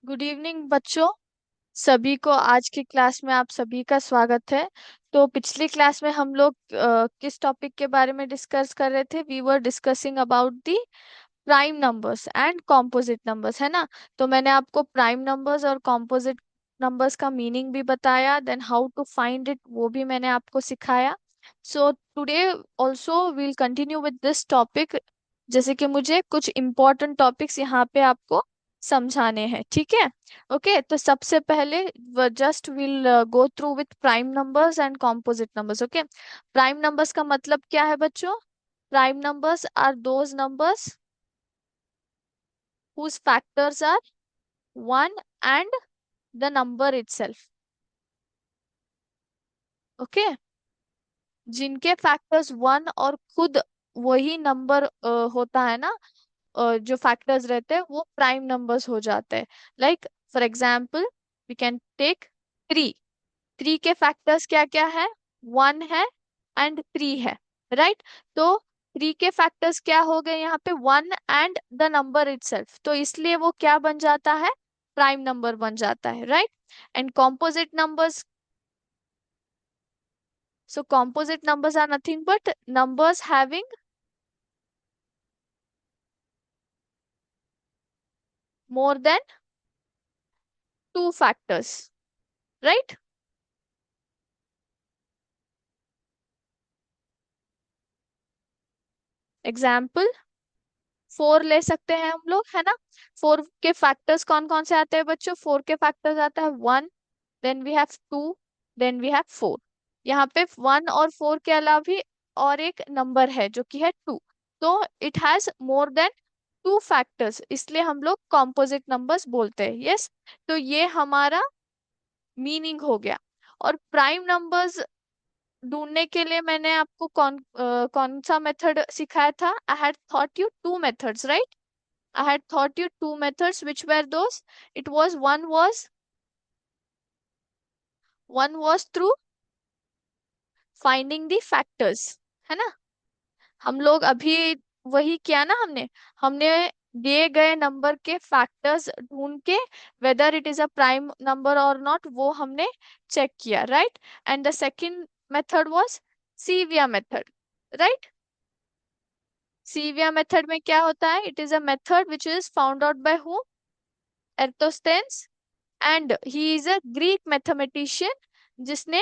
Good evening बच्चों। सभी को आज की क्लास में आप सभी का स्वागत है। तो पिछली क्लास में हम लोग किस टॉपिक के बारे में डिस्कस कर रहे थे? We were discussing about the prime numbers and composite numbers, है ना। तो मैंने आपको प्राइम नंबर्स और कॉम्पोजिट नंबर्स का मीनिंग भी बताया, then how to find it वो भी मैंने आपको सिखाया। So today also will continue with this topic, जैसे कि मुझे कुछ इम्पोर्टेंट टॉपिक्स यहाँ पे आपको समझाने हैं, ठीक है। ओके, तो सबसे पहले just will go through with prime numbers and composite numbers. Okay, prime numbers का मतलब क्या है बच्चों? Prime numbers are those numbers whose factors are 1 and the number itself. Okay, जिनके फैक्टर्स 1 और खुद वही नंबर होता है ना, जो फैक्टर्स रहते हैं वो प्राइम नंबर्स हो जाते हैं। Like for example we can take 3। 3 के फैक्टर्स क्या क्या है? 1 है एंड 3 है, राइट। तो 3 के फैक्टर्स क्या हो गए यहाँ पे? 1 एंड द नंबर इटसेल्फ, तो इसलिए वो क्या बन जाता है? प्राइम नंबर बन जाता है, right. And composite numbers, so composite numbers are nothing but numbers having more than two factors, right? Example 4 ले सकते हैं हम लोग, है ना। 4 के फैक्टर्स कौन कौन से आते हैं बच्चों? 4 के फैक्टर्स आता है 1, then we have 2, then we have 4। यहाँ पे 1 और 4 के अलावा भी और एक नंबर है जो कि है 2। तो it has more then 2 factors, इसलिए हम लोग कॉम्पोजिट नंबर्स बोलते हैं। यस, तो ये हमारा मीनिंग हो गया। और प्राइम नंबर्स ढूंढने के लिए मैंने आपको कौन सा मेथड सिखाया था? I had thought you two methods, right. I had taught you two methods. Which were those? It was one was through finding the factors, है ना। हम लोग अभी वही किया ना, हमने हमने दिए गए नंबर के फैक्टर्स ढूंढ के whether it is a prime number और नॉट, वो हमने चेक किया, right. And the second method was sieve method, right. Sieve method में क्या होता है? It is a method which is found out by who? Eratosthenes, and he is a Greek mathematician जिसने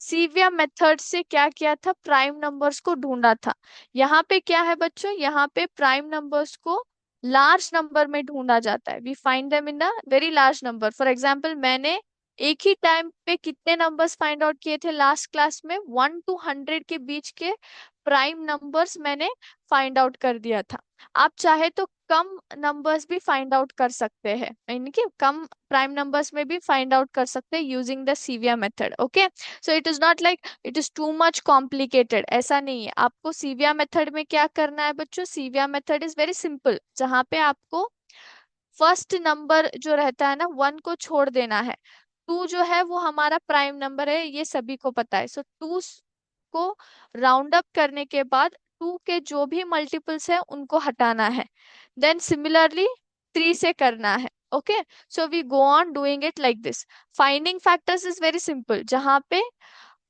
sieve method से क्या किया था? प्राइम नंबर्स को ढूंढा था। यहाँ पे क्या है बच्चों? यहाँ पे प्राइम नंबर्स को लार्ज नंबर में ढूंढा जाता है। We find them in a very large number. For example मैंने एक ही टाइम पे कितने नंबर्स फाइंड आउट किए थे लास्ट क्लास में? 1 to 100 के बीच के प्राइम नंबर्स मैंने फाइंड आउट कर दिया था। आप चाहे तो कम नंबर्स भी फाइंड आउट कर सकते हैं, यानी कि कम प्राइम नंबर्स में भी फाइंड आउट कर सकते हैं using the सीविया method. Okay, so it is not like it is too much complicated, ऐसा नहीं है। आपको सीविया मेथड में क्या करना है बच्चों? सीविया मेथड इज वेरी सिंपल, जहाँ पे आपको फर्स्ट नंबर जो रहता है ना, 1 को छोड़ देना है। 2 जो है वो हमारा प्राइम नंबर है, ये सभी को पता है। सो 2 को राउंड अप करने के बाद 2 के जो भी मल्टीपल्स है उनको हटाना है। देन सिमिलरली 3 से करना है। Okay, so we go on doing it like this. Finding factors is very simple, जहाँ पे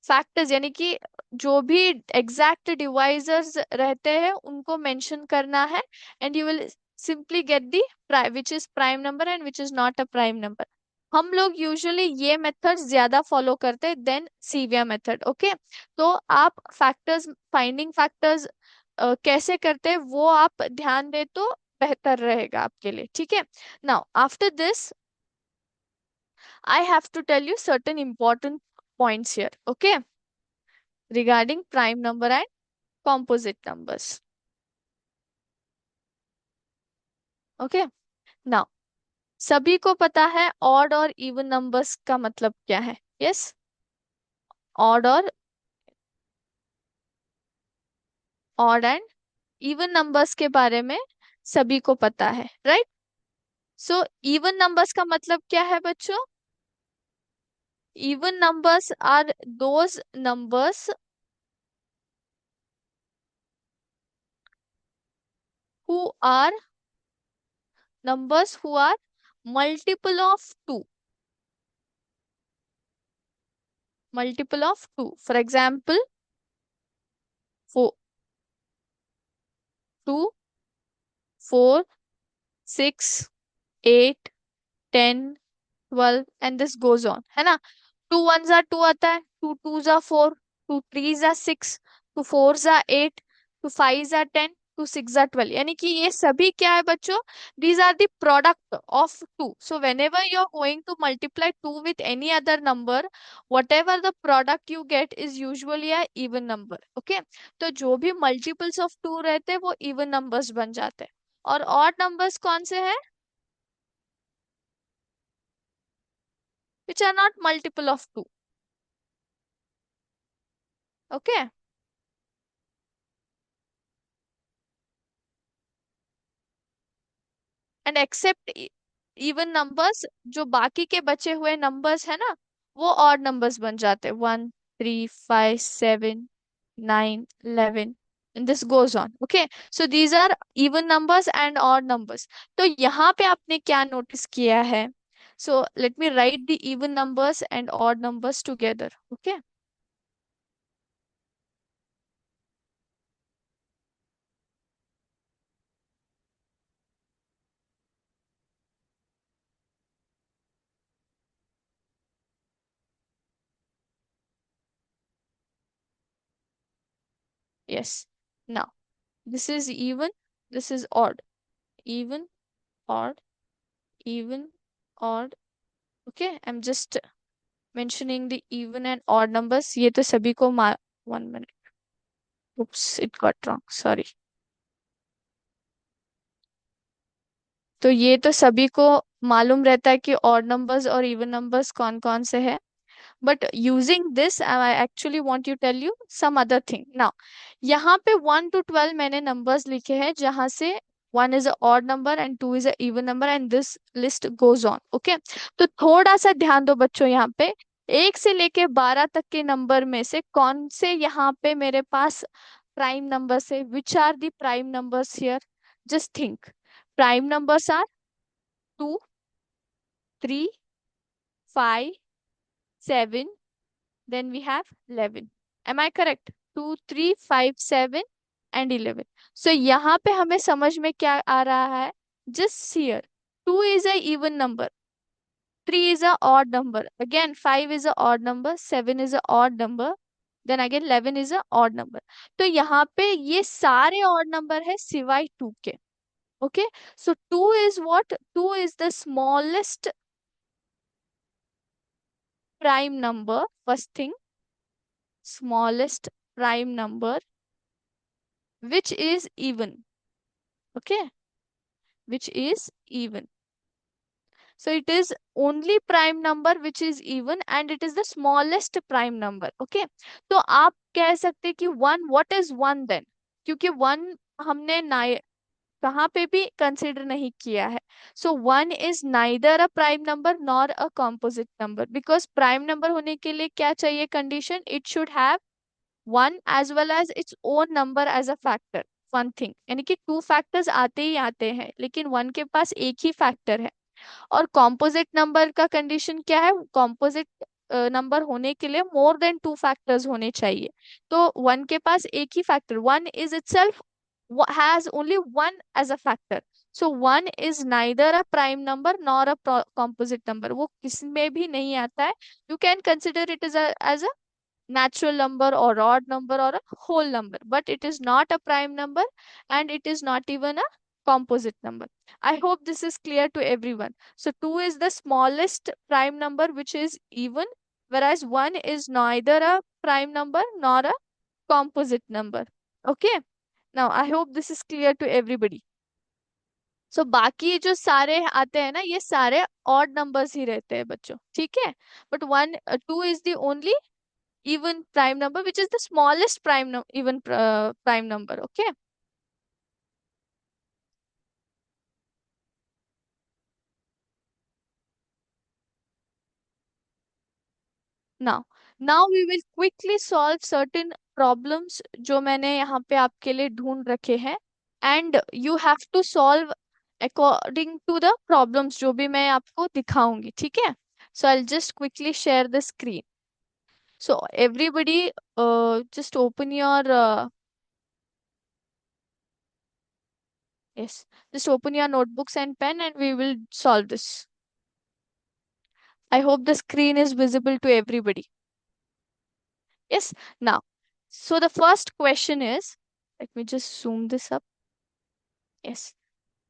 फैक्टर्स यानी कि जो भी एग्जैक्ट डिवाइजर्स रहते हैं उनको मेंशन करना है, and you will simply get the which is prime number and which is not a prime number. हम लोग यूजुअली ये मेथड ज्यादा फॉलो करते हैं देन सीविया मेथड। ओके, तो आप फैक्टर्स, फाइंडिंग फैक्टर्स कैसे करते हैं वो आप ध्यान दे तो बेहतर रहेगा आपके लिए, ठीक है। Now after this I have to tell you certain important points here, okay, regarding prime number and composite numbers. Okay, now सभी को पता है ऑड और इवन नंबर्स का मतलब क्या है? Yes, odd and even numbers के बारे में सभी को पता है, राइट। सो इवन नंबर्स का मतलब क्या है बच्चों? Even numbers are those numbers who are numbers who are multiple of 2, multiple of 2. For example, 4, 2, 4, 6, 8, 10, 12 and this goes on, है ना? 2 1s are 2 आता है, 2 2s are 4, 2 3s are 6, 2 4s are 8, 2 5s are 10, 2 6s are 12, यानी कि ये सभी क्या है बच्चों? These are the product of 2. So whenever you are going to multiply 2 with any other number, whatever the product you get is usually a even number. Okay, तो जो भी मल्टीपल्स ऑफ 2 रहते हैं वो even numbers बन जाते हैं. और ऑड नंबर्स कौन से हैं? Which are not multiple of 2. Okay, and except even numbers, जो बाकी के बचे हुए नंबर्स है ना, वो ऑड नंबर्स बन जाते हैं. 1 3 5 7 9 11 and this goes on. Okay, so these are even numbers and odd numbers. तो यहाँ पे आपने क्या नोटिस किया है? So let me write the even numbers and odd numbers together. Okay, yes. Now this is even, this is odd. Even, odd, even, odd. Okay, I'm just mentioning the even and odd numbers. ये तो सभी को 1 minute. Oops, it got wrong. Sorry. तो ये तो सभी को मालूम रहता है कि odd numbers और even numbers कौन कौन से हैं. But using this, I actually want to tell you some other thing. Now, यहाँ पे 1 to 12 मैंने numbers लिखे हैं, जहाँ से 1 is a odd number and 2 is a even number and this list goes on. Okay? तो थोड़ा सा ध्यान दो बच्चों, यहाँ पे 1 से लेके 12 तक के नंबर में से कौन से यहाँ पे मेरे पास प्राइम नंबर्स है? Which are the prime numbers here? Just think. Prime numbers are 2, 3, 5, 7, then we have 11. Am I correct? 2 3 5 7 and 11. So यहाँ पे हमें समझ में क्या आ रहा है? Just here, 2 is a even number, 3 is a odd number, again 5 is a odd number, 7 is a odd number, then again 11 is a odd number. तो यहाँ पे ये सारे odd number है सिवाय 2 के. Okay, so 2 is what? 2 is the smallest prime number. First thing, smallest prime number which is even. Okay, which is even. So it is only prime number which is even and it is the smallest prime number. Okay, तो आप कह सकते हैं कि 1, what is 1 then? क्योंकि 1 हमने ना कहाँ पे भी कंसिडर नहीं किया है. सो 1 is neither a prime number nor a composite number, because prime number होने के लिए क्या चाहिए condition? It should have 1 as well as its own number as a factor. One thing, यानी कि 2 फैक्टर्स आते ही आते हैं लेकिन 1 के पास एक ही फैक्टर है. और कॉम्पोजिट नंबर का कंडीशन क्या है? कॉम्पोजिट नंबर होने के लिए मोर देन 2 फैक्टर्स होने चाहिए. तो 1 के पास एक ही factor, 1 is itself has only 1 as a factor. So 1 is neither a prime number nor a composite number. वो किसी में भी नहीं आता है. You can consider it as a natural number or odd number or a whole number, but it is not a prime number and it is not even a composite number. I hope this is clear to everyone. So 2 is the smallest prime number which is even, whereas 1 is neither a prime number nor a composite number. Okay, now I hope this is clear to everybody. So बाकी जो सारे आते हैं ना, ये सारे odd numbers ही रहते हैं बच्चों, ठीक है? But 1 2 is the only even prime number which is the smallest even prime number. Okay, now we will quickly solve certain problems जो मैंने यहाँ पे आपके लिए ढूंढ रखे हैं, and you have to solve according to the problems जो भी मैं आपको दिखाऊंगी, ठीक है। So I just quickly share the screen. So everybody just open your yes, just open your notebooks and pen and we will solve this. I hope the screen is visible to everybody. Yes. Now, so the first question is, let me just zoom this up. Yes.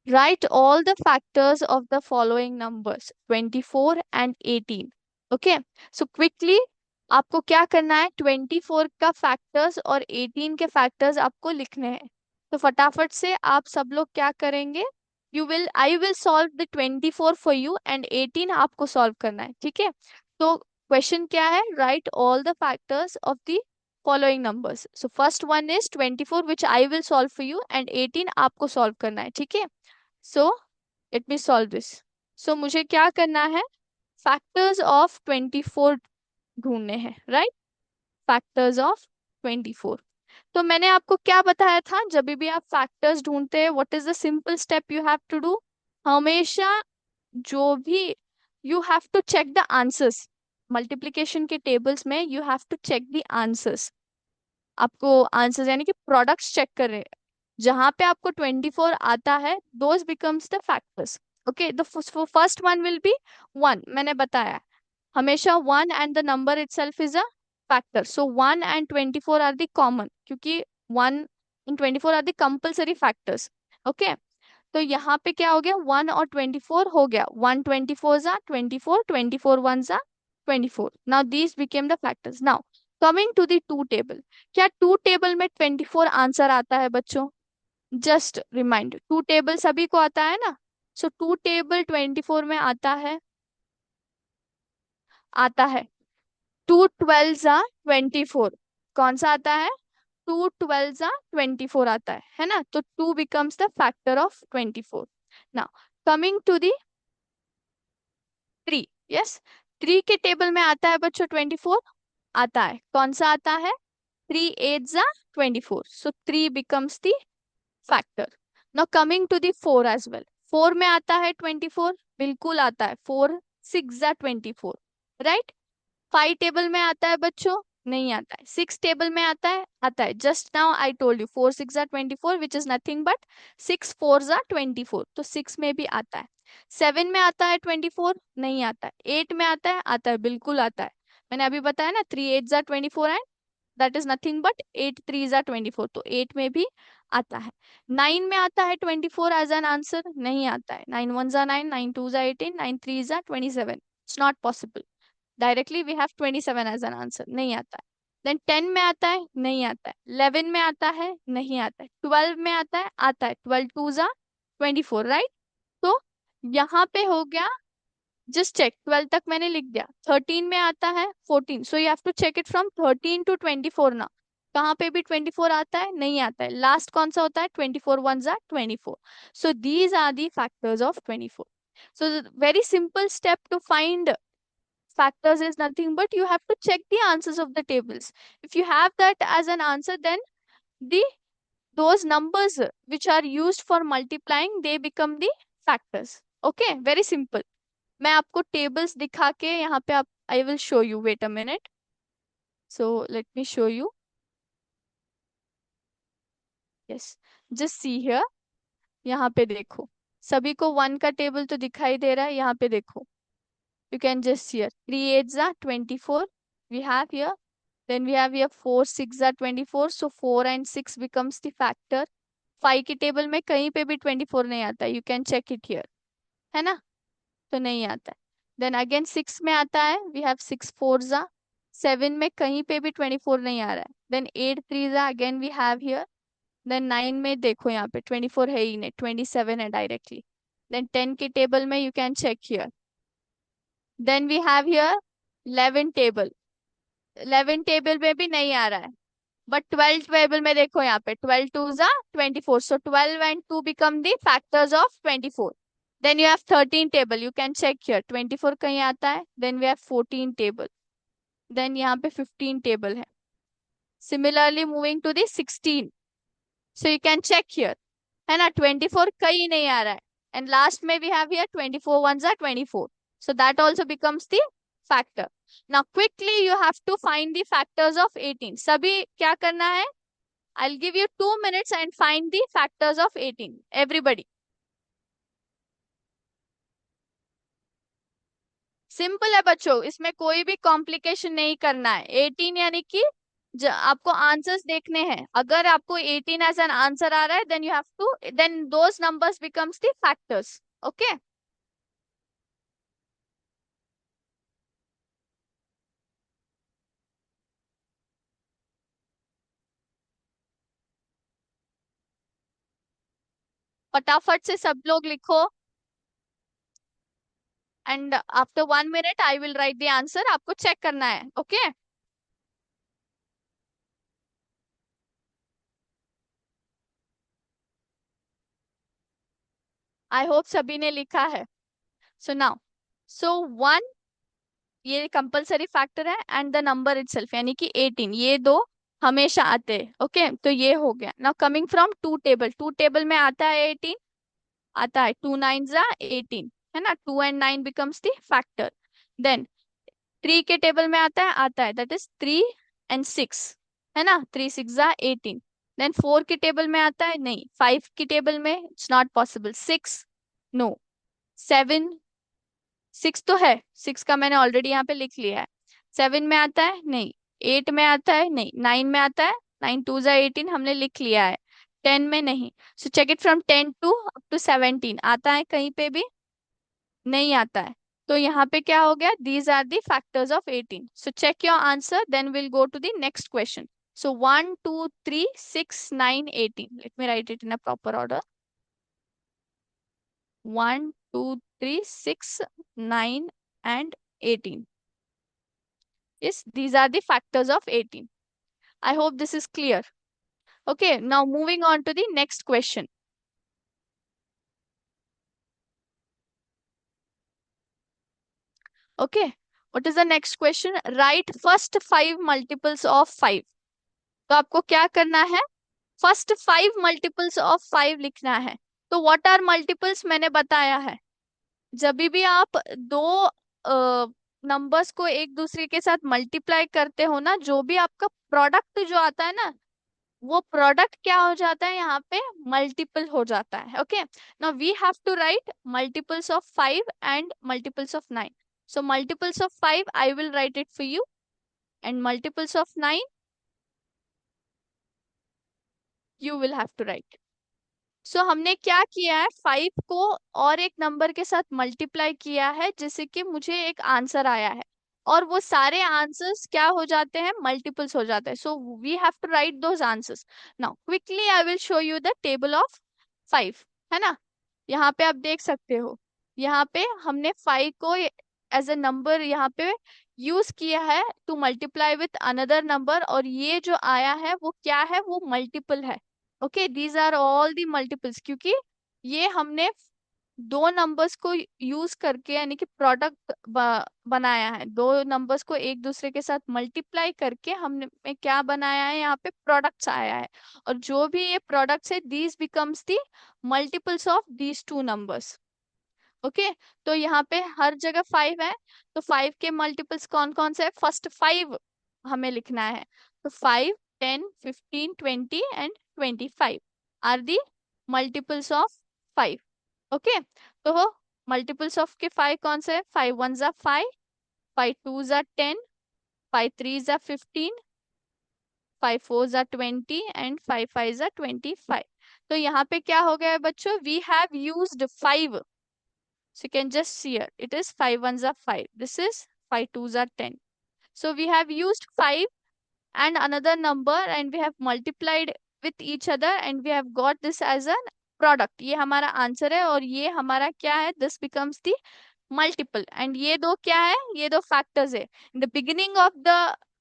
Write all the factors of the following numbers 24 and 18. Okay. So quickly आपको क्या करना है, 24 का factors और 18 के factors आपको लिखने हैं. तो फटाफट से आप सब लोग क्या करेंगे, आई will solve the 24 for you and 18 आपको सॉल्व करना है, ठीक है. तो क्वेश्चन क्या है, write all the factors of the following numbers. So first one is 24 which I will solve for you and 18 आपको सॉल्व करना है, ठीक है. So let me solve this. So मुझे क्या करना है, फैक्टर्स ऑफ 24 ढूंढने हैं, राइट. Factors of 24. तो मैंने आपको क्या बताया था, जब भी आप फैक्टर्स ढूंढते हैं what is the simple step you have to do. हमेशा जो भी you have to check the answers. Multiplication के टेबल्स में you have to check the answers. आपको आंसर्स यानी कि प्रोडक्ट्स चेक कर रहे हैं. जहां पे आपको 24 आता है those becomes the factors. Okay, the first one will be 1. मैंने बताया हमेशा 1 and the number itself is a factor. So 1 and 24 are the common, क्योंकि 1 and 24 are the compulsory factors. Okay, तो यहाँ पे क्या हो गया, 1 और 24 हो गया. 1 24 जा 24, 24 1 जा 24. Now these became the factors. Now coming to the two table. क्या टू टेबल में 24 आंसर आता है बच्चों? जस्ट रिमाइंड, टू टेबल सभी को आता है ना. सो टू टेबल 24 में आता है, आता है. 2 12 जा 24. कौन सा आता है, 2 12 जा 24 आता है ना. तो 2 becomes the factor of 24. Now coming to the 3. Yes, 3 के टेबल में आता है बच्चों 24. आता है, कौन सा आता है, 3 8 जा 24. So 3 becomes the factor. Now coming to the 4 as well. 4 में आता है 24, बिल्कुल आता है. 4 6 जा 24, राइट. 5 टेबल में आता है बच्चों, नहीं आता है. 6 टेबल में आता है, आता है. Just now I told you 4 6 जा 24 विच इज नथिंग बट 6 4 जा 24. तो 6 में भी आता है. 7 में आता है 24, नहीं आता है. 8 में आता है, बिल्कुल आता है. मैंने अभी बताया ना 3 8 जा 24 and that is nothing but 8 3 जा 24. तो 8 में भी आता है. 9 में आता है 24 एज एन आंसर, नहीं आता है. 9 1 जा 9, 9 2 जा 18, 9 3 जा 27. It's not possible. Directly we have 27 as an answer, नहीं आता है. देन 10 में आता है, नहीं आता है. 11 में आता है, नहीं आता है. 12 में आता है, आता है. 12 2 जा 24, राइट. तो यहाँ पे हो गया, जस्ट चेक. 12 तक मैंने लिख दिया. 13 में आता है 14. So you have to check it from 13 to 24 ना. कहाँ पे भी 24 आता है, नहीं आता है. लास्ट कौन सा होता है, 24 1 जा 24. So these are the factors of 24. So the very simple step to find factors is nothing but you have to check the answers of the tables. If you have that as an answer, then the those numbers which are used for multiplying, they become the factors. Okay, very simple. मैं आपको tables दिखा के यहाँ पे आप I will show you. Wait a minute. So let me show you. Yes, just see here. यहाँ पे देखो, सभी को 1 का टेबल तो दिखाई दे रहा है. यहाँ पे देखो, you can just see here 3 8 are 24 we have here. Then we have here 4 6 are 24. So 4 and 6 becomes the factor. 5 की टेबल में कहीं पे भी 24 नहीं आता. You can check it here, है ना. तो नहीं आता है. Then again 6 में आता है. We have 6 4s are. 7 में कहीं पे भी 24 नहीं आ रहा है. Then 8 3s are again we have here. Then 9 में देखो यहाँ पे 24 है ही नहीं, 27 है डायरेक्टली. Then 10 की टेबल में you can check here. Then we have here 11 table. 11 table में भी नहीं आ रहा है. बट 12 टेबल में देखो यहाँ पे 12 2s are 24. So 12 and 2 become the factors of 24. Then you have 13 table. You can check here. 24 कहीं आता है. Then we have 14 table. Then यहाँ पे 15 table है. Similarly moving to the 16. So you can check here. है ना, 24 कहीं नहीं आ रहा है. and last में we have here 24 ones are 24, so that also becomes the factor. Now quickly you have to find the factors of 18. सभी क्या करना है? I'll give you 2 minutes and find the factors of 18. Everybody. Simple है बच्चों, इसमें कोई भी complication नहीं करना है। 18 यानी कि आपको आंसर्स देखने हैं। अगर आपको 18 एज एन आंसर आ रहा है, then you have to, then those numbers becomes the factors. Okay, फटाफट से सब लोग लिखो, and after 1 minute I will write the answer. आपको चेक करना है। ओके, आई होप सभी ने लिखा है। सो नाउ, सो 1 ये कंपलसरी फैक्टर है, एंड द नंबर इटसेल्फ यानी कि 18, ये दो हमेशा आते हैं। ओके, तो ये हो गया। Now coming from two table, two table में आता है 18, आता है 2 9s are 18, है ना, 2 and 9 becomes the factor। Then 3 के टेबल में आता है दैट इज 3 and 6, है ना, 3 6 are 18। देन 4 के टेबल में आता है, नहीं, 5 की टेबल में इट्स नॉट पॉसिबल, 6 नो, 7, 6 तो है, 6 का मैंने ऑलरेडी यहाँ पे लिख लिया है। 7 में आता है, नहीं। 8 में आता है, नहीं। 9 में आता है, 9 2 जा 18 हमने लिख लिया है। 10 में नहीं। So check it from 10 to up to 17, आता है कहीं पे भी? नहीं आता है। तो यहाँ पे क्या हो गया? These are the factors of 18। So check your answer, then will go to the next question. So 1 2 3 6 9 18, let me write it in a proper order. 1 2 3 6 9 and 18. Yes, these are the factors of 18. I hope this is clear. Okay, now moving on to the next question. Okay, what is the next question? Write first 5 multiples of 5. तो आपको क्या करना है? First 5 multiples of 5 लिखना है। तो what are multiples मैंने बताया है। जब भी आप दो नंबर्स को एक दूसरे के साथ मल्टीप्लाई करते हो ना, जो भी आपका प्रोडक्ट जो आता है ना, वो प्रोडक्ट क्या हो जाता है यहाँ पे? मल्टीपल हो जाता है। Okay, now we have to write multiples of 5 and multiples of 9। So multiples of 5 I will write it for you, and multiples of 9 you will have to write. So हमने क्या किया है? 5 को और एक नंबर के साथ मल्टीप्लाई किया है, जिससे कि मुझे एक आंसर आया है, और वो सारे आंसर्स क्या हो जाते हैं? मल्टीपल्स हो जाते हैं। So we have to write those answers. Now quickly I will show you the table of 5, है ना। यहाँ पे आप देख सकते हो, यहाँ पे हमने 5 को एज ए नंबर यहाँ पे यूज किया है to multiply with another number, और ये जो आया है वो क्या है? वो मल्टीपल है। Okay, these are all the multiples, क्योंकि ये हमने दो नंबर्स को यूज करके यानी कि प्रोडक्ट बनाया है। दो नंबर्स को एक दूसरे के साथ मल्टीप्लाई करके हमने क्या बनाया है? यहाँ पे प्रोडक्ट्स आया है, और जो भी ये प्रोडक्ट्स है, these becomes the multiples of these two numbers. Okay, तो यहाँ पे हर जगह 5 है, तो 5 के मल्टीपल्स कौन कौन से है? फर्स्ट 5 हमें लिखना है। तो 5 10 15 20 and 25 are the multiples of 5। Okay, तो मल्टीपल्स ऑफ के 5 कौन से है? 5 1 जा 5, 5 2 जा 10, 5 3 जा 15, 5 4 जा 20 एंड 5 5 जा 25। तो यहाँ पे क्या हो गया है बच्चों? We have used 5। So you can just see here, it is 5 ones are 5. This is 5 twos are 10. So we have used 5 and another number, and we have multiplied with each other, and we have got this as a product. ये हमारा answer है, और ये हमारा क्या है? This becomes the multiple. And ये दो क्या है? ये दो factors है। In the beginning of the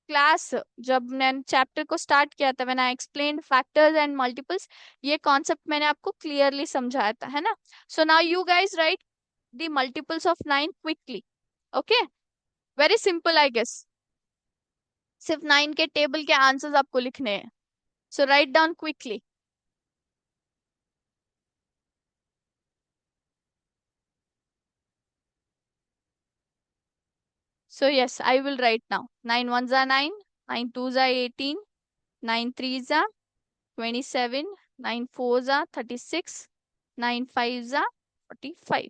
class, जब मैंने चैप्टर को स्टार्ट किया था, when I explained factors and multiples, ये कॉन्सेप्ट मैंने आपको क्लियरली समझाया था, है ना। So now you guys right the multiples of 9 quickly. Okay, very simple I guess. सिर्फ 9 के टेबल के आंसर्स आपको लिखने हैं। So write down quickly. So yes, I will write now. 9 ones are 9, 9 twos are 18, 9 threes are 27, 9 fours are 36, 9 fives are 45.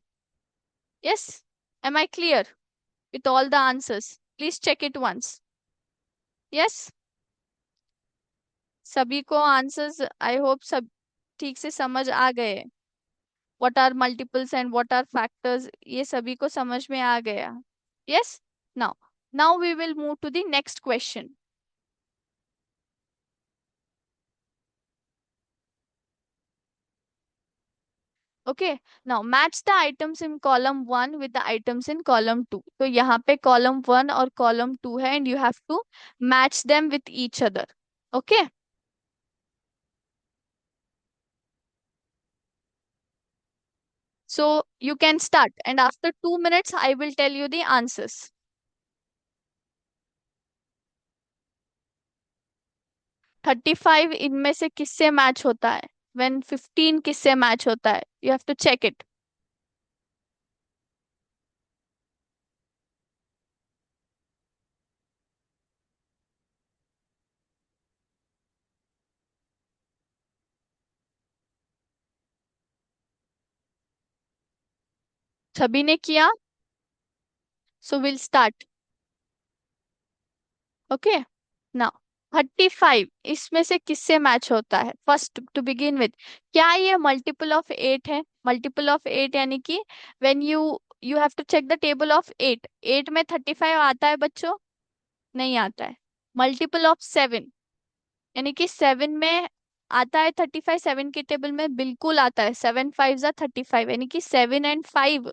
Yes, am I clear with all the answers? Please check it once. Yes, सभी को answers I hope सब ठीक से समझ आ गए. What are multiples and what are factors, ये सभी को समझ में आ गया. Yes. Now now we will move to the next question. Okay. Now match the items in column 1 with the items in column 2. तो यहाँ पे कॉलम 1 और कॉलम 2 है and you have to match them with each other. Okay. So you can start, and after 2 minutes, I will tell you the answers. 35 इनमें से किससे match होता है? When 15 किससे मैच होता है? You have to check it. सभी ने किया? So we'll start. Okay. Now 35 इसमें से किससे मैच होता है? फर्स्ट टू बिगिन विद, क्या ये मल्टीपल ऑफ 8 है? मल्टीपल ऑफ 8 यानी कि when you you have to check the table of 8. 8 में 35 आता है बच्चों? नहीं आता है. मल्टीपल ऑफ 7 यानी कि 7 में आता है 35. 7 के टेबल में बिल्कुल आता है. 7 फाइव जा 35 यानी कि 7 एंड 5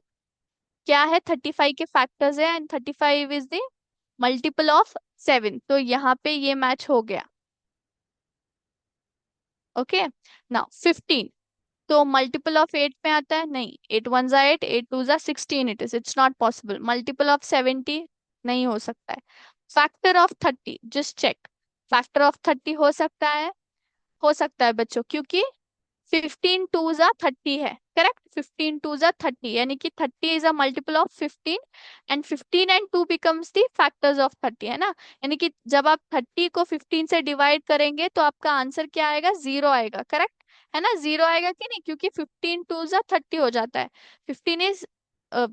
क्या है? 35 के फैक्टर्स है and 35 is the multiple of 7. तो यहाँ पे ये मैच हो गया. ओके. नाउ 15 तो मल्टीपल ऑफ 8 में आता है? नहीं. 8 वन जा 8, 8 टू जा 16. It's not possible. Multiple of 70 नहीं हो सकता है. Factor of 30 just check. Factor of 30 हो सकता है? हो सकता है बच्चों, क्योंकि 15 2 जा 30 है. करेक्ट. 15 2 जा 30 यानी कि 30 is a multiple of 15 and 15 and 2 becomes the factors of 30, है ना. यानी कि जब आप 30 को 15 से डिवाइड करेंगे तो आपका आंसर क्या आएगा? 0 आएगा. करेक्ट है ना. 0 आएगा कि नहीं, क्योंकि 15 2 जा 30 हो जाता है. 15 is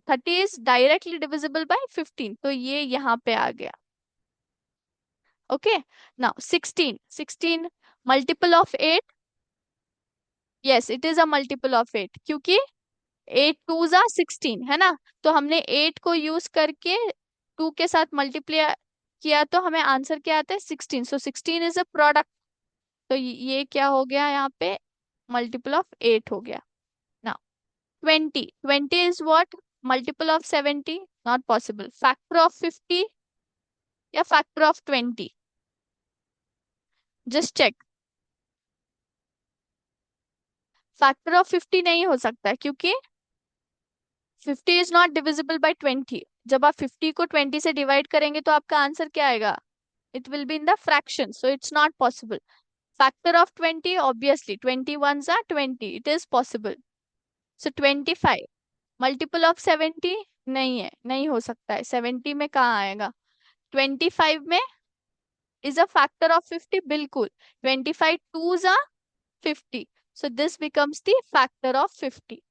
30 is directly divisible by 15, तो ये यहाँ पे आ गया. Okay. Now 16 multiple of 8. Yes, it is a multiple of 8 क्योंकि 8 2 जा 16 है ना. तो हमने 8 को यूज करके 2 के साथ मल्टीप्लाई किया तो हमें आंसर क्या आता है? 16. सो 16 इज अ प्रोडक्ट. तो ये क्या हो गया यहाँ पे? मल्टीपल ऑफ 8 हो गया. Now 20 is what? Multiple of 70. Not possible. Factor of 50 या factor of 20? Just check. Factor of 50 नहीं हो सकता है क्योंकि 50 इज नॉट डिविजिबल बाय 20. जब आप 50 को 20 से डिवाइड करेंगे तो आपका आंसर क्या आएगा? It will be in the fraction, so it's not possible. Factor of 20, obviously 20 ones are 20. It is possible. So 25 multiple of 70 नहीं है, नहीं हो सकता है. 70 में कहाँ आएगा? 25 में is a factor of 50 बिल्कुल. 25 twos are 50. So this becomes the factor of 50.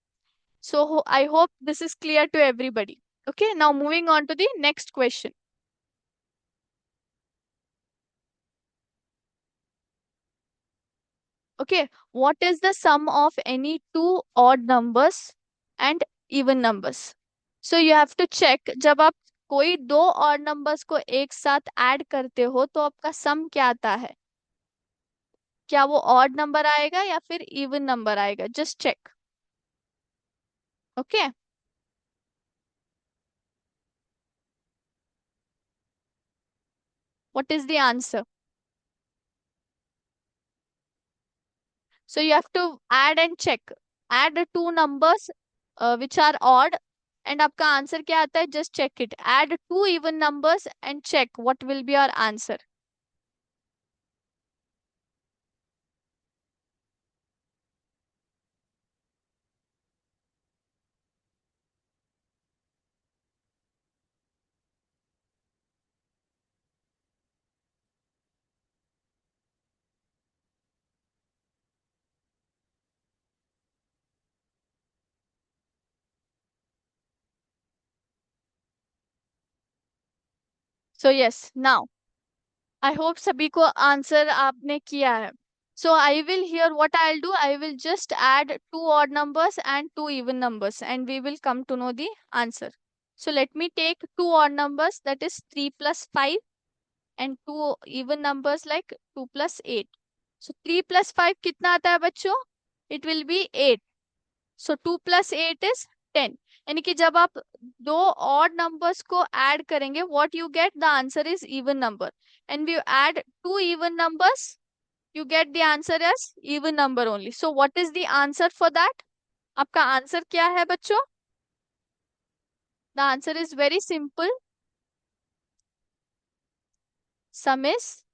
So I hope this is clear to everybody. Okay, now moving on to the next question. Okay, what is the sum of any two odd numbers and even numbers? So you have to check. जब आप कोई दो odd numbers को एक साथ add करते हो तो आपका सम क्या आता है? क्या वो odd नंबर आएगा या फिर इवन नंबर आएगा? Just check. Okay. What is the answer? So you have to add and check. Add the two numbers which are odd and आपका आंसर क्या आता है? Just check it. Add two even numbers and check what will be your answer. So yes, now I hope सभी को answer आपने किया है. So I will here what I will do, I will just add two odd numbers and two even numbers and we will come to know the answer. So let me take two odd numbers, that is 3 plus 5, and two even numbers like 2 plus 8. So 3 plus 5 कितना आता है बच्चों? It will be 8. So 2 plus 8 is 10. यानी कि जब आप दो odd numbers को add करेंगे, what you get, the answer is even number. And we add two even numbers, you get the answer as even number only. So what is the answer for that? आपका answer क्या है बच्चों? The answer is very simple. Sum is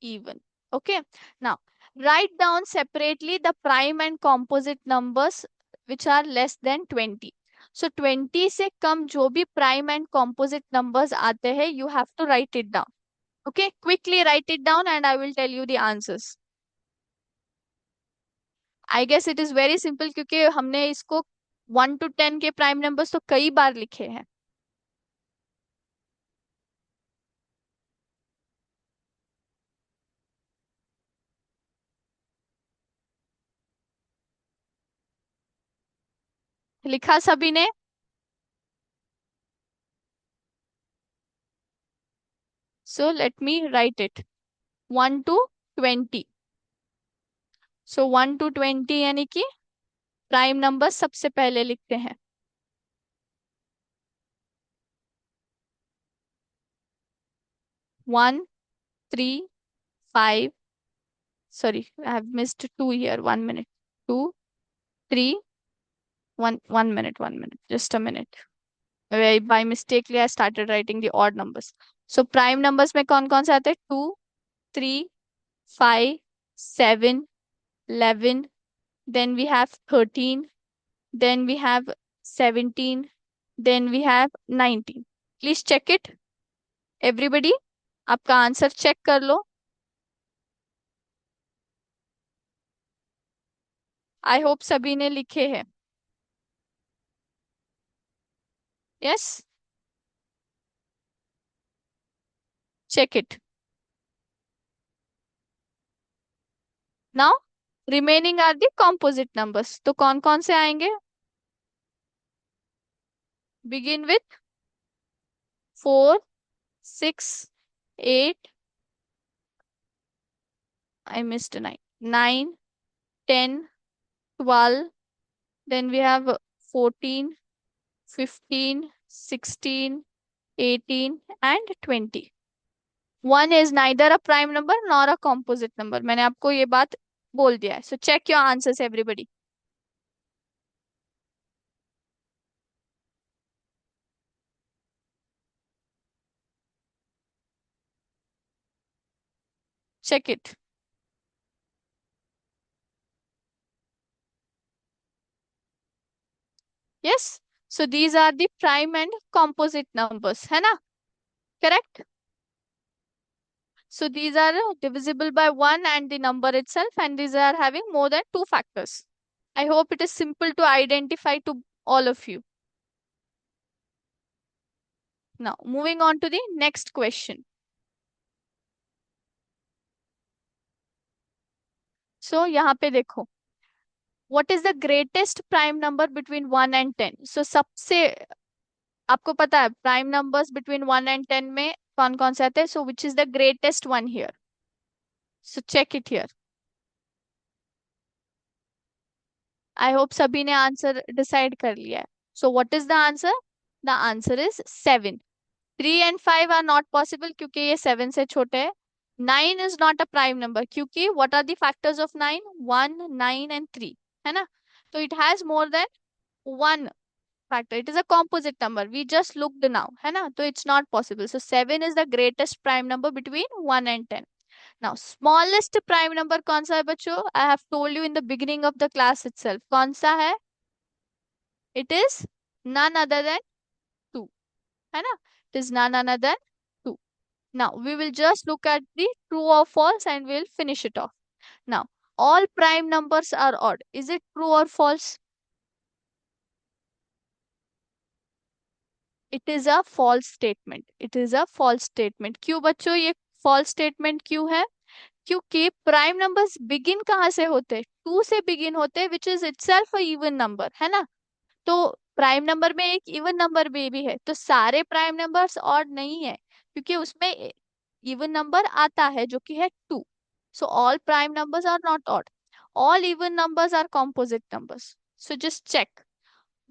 even. Okay. Now, write down separately the prime and composite numbers which are less than 20. So 20 से कम जो भी prime and composite numbers आते हैं, you have to write it down. Okay. Quickly write it down and I will tell you the answers. I guess it is very simple क्योंकि हमने इसको 1 to 10 के prime numbers तो कई बार लिखे हैं. लिखा सभी ने? So let me write it. 1 to 20. So 1 to 20 यानी कि प्राइम नंबर सबसे पहले लिखते हैं. 1, 3, 5. Sorry, I have missed 2 here. 1 minute. 2, 3, 1. 1 minute. 1 minute. Just a minute. By mistakenly I started writing the odd numbers. So prime numbers में कौन कौन से आते हैं? 2, 3, 5, 7, 11. Then we have 13. Then we have 17. Then we have 19. Please check it. Everybody, आपका answer check कर लो. I hope सभी ने लिखे हैं. Yes, check it. Now remaining are the composite numbers. तो कौन कौन से आएंगे? Begin with 4, 6, 8. I missed 9. 9, 10, 12. Then we have 14, 15, 16, 18 and 20. 1 is neither a prime number nor a composite number. मैंने आपको ये बात बोल दिया है. So check your answers everybody. Check it. Yes. So these are the prime and composite numbers, है ना? Correct? So these are divisible by 1 and the number itself, and these are having more than 2 factors. I hope it is simple to identify to all of you. Now, moving on to the next question. So यहाँ पे देखो. What is the greatest prime number between 1 and 10? So सबसे आपको पता है prime numbers between 1 and 10 में कौन कौन से आते हैं? So which is the greatest one here? So check it here. I hope सभी ने आंसर डिसाइड कर लिया है. So what is the answer? The answer is 7. 3 and 5 are not possible क्योंकि ये 7 से छोटे है. 9 is not a prime number क्योंकि what are the factors of 9? 1, 9 and 3, है ना? तो it has more than one factor. It is a composite number. We just looked now, है ना? तो it's not possible. So 7 is the greatest prime number between 1 and 10. Now, smallest prime number कौन सा है बच्चों? I have told you in the beginning of the class itself. कौन सा है? It is none other than 2. है ना? It is none other than 2. Now, we will just look at the true or false and we'll finish it off. Now, all prime numbers are odd. Is it true or false? It is a false statement, it is a false statement. क्यों बच्चों ये false statement क्यों है? क्योंकि prime numbers begin कहाँ से होते? To से बिगिन होते, which is itself a even number, है ना? तो प्राइम नंबर में एक इवन नंबर भी है, तो सारे प्राइम नंबर्स ऑड नहीं है, क्योंकि उसमें इवन नंबर आता है जो कि है two. So all prime numbers are not odd, all even numbers are composite numbers. So just check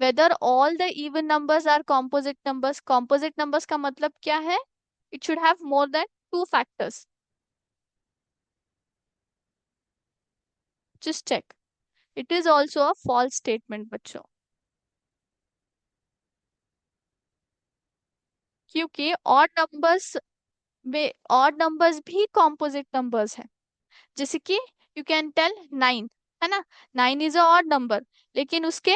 whether all the even numbers are composite numbers. Composite numbers का मतलब क्या है? It should have more than two factors. Just check. It is also a false statement बच्चों, क्योंकि odd numbers भी composite numbers हैं। जैसे कि यू कैन टेल नाइन, है ना? Nine is a odd number, लेकिन उसके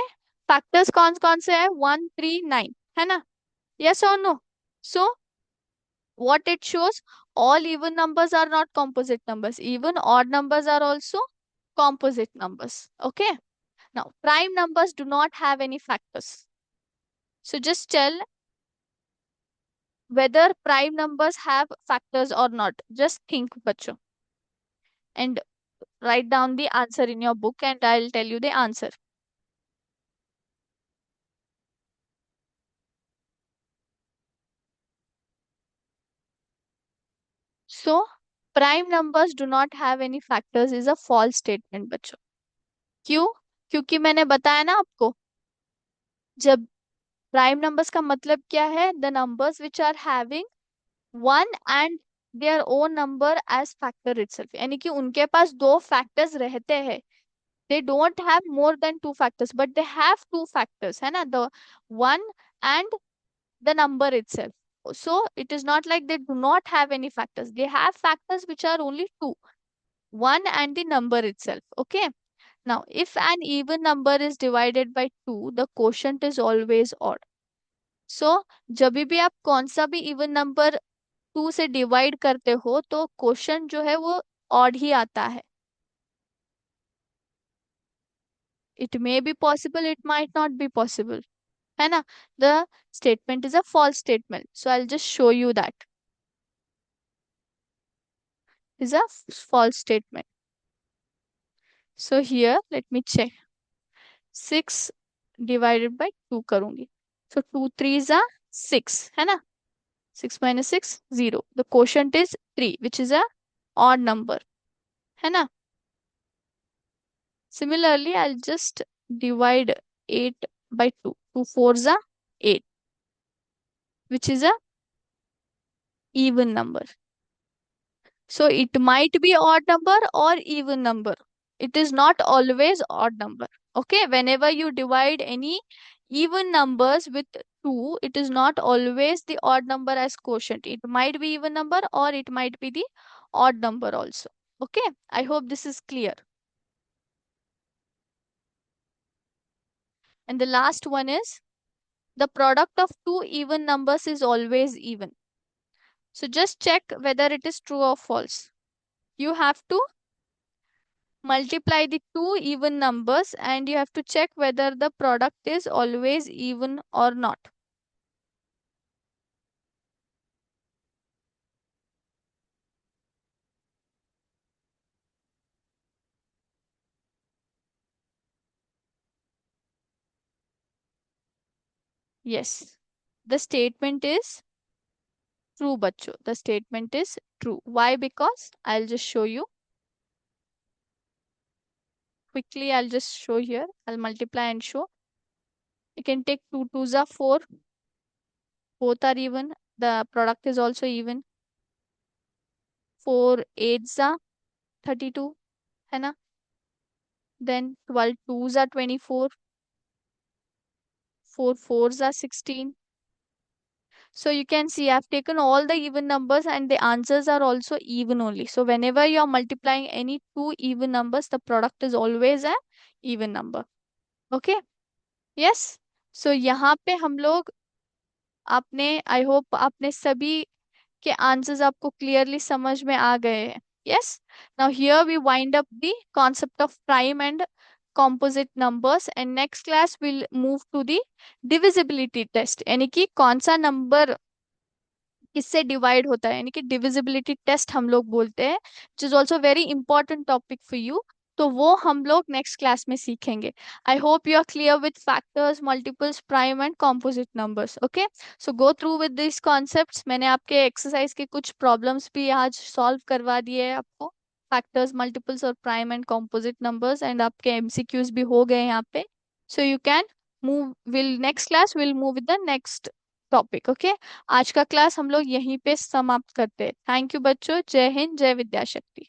फैक्टर्स कौन कौन से है? वन, थ्री, नाइन, है ना? यस और no? So what it shows, all even numbers are not composite numbers, even odd numbers are also composite numbers. Okay, now prime numbers do not have any factors, so just tell whether prime numbers have factors or not. Just think bacho, and write down the answer in your book and I'll tell you the answer. So prime numbers do not have any factors is a false statement बच्चों। क्यों? क्योंकि मैंने बताया ना आपको, जब prime numbers का मतलब क्या है? The numbers which are having one and their own number as factor itself, यानी कि उनके पास दो फैक्टर्स रहते हैं। They don't have more than two factors but they have two factors, है ना? The one and the number itself. So it is not like they do not have any factors. They have factors which are only two, one and the number itself. Okay. Now, if an even number is divided by two, the quotient is always odd. So जब भी आप कौन सा भी even number two से divide करते हो तो क्वेश्चन जो है वो ऑड ही आता है। It may be possible, it might not be possible, है ना? The statement is a false statement, so I just show you that is a false statement. So here let me check, 6 divided by 2 करूंगी, so 2 3s are 6, है ना? 6 minus 6 0, the quotient is 3 which is a odd number, है ना? Similarly I'll just divide 8 by 2, 2 4s are 8 which is a even number. So it might be odd number or even number. It is not always odd number. Okay, whenever you divide any even numbers with 2, it is not always the odd number as quotient. It might be even number or it might be the odd number also. Okay, I hope this is clear. And the last one is the product of two even numbers is always even. So just check whether it is true or false. You have to multiply the two even numbers and you have to check whether the product is always even or not. Yes, the statement is true, bachcho. The statement is true. Why? Because I'll just show you quickly. I'll just show here. I'll multiply and show. You can take 2 twos are 4. Both are even. The product is also even. 4 eights are 32. है ना? Then 12 twos are 24. 4 fours are 16. So you can see I've taken all the even numbers and the answers are also even only. So whenever you are multiplying any two even numbers, the product is always a even number. Okay? Yes? So यहाँ पे हम लोग आपने, I hope आपने सभी के answers आपको clearly समझ में आ गए हैं. Yes? Now here we wind up the concept of prime and composite numbers, and next class we'll move to the divisibility test, यानी कि कौन सा नंबर किससे डिवाइड होता है, यानी कि डिविजिबिलिटी टेस्ट हम लोग बोलते हैं, which is also very important topic for you. तो वो हम लोग नेक्स्ट क्लास में सीखेंगे। I hope you are clear with factors, multiples, prime and composite numbers. Okay, so go through with this concepts. मैंने आपके एक्सरसाइज के कुछ प्रॉब्लम्स भी आज सॉल्व करवा दिए हैं आपको, फैक्टर्स, मल्टीपल्स और prime and composite numbers, and आपके एमसीक्यूज भी हो गए यहाँ पे। So you can move, will next class will move with the next topic. Okay, आज का क्लास हम लोग यहीं पे समाप्त करते हैं। थैंक यू बच्चों, जय हिंद, जय विद्याशक्ति।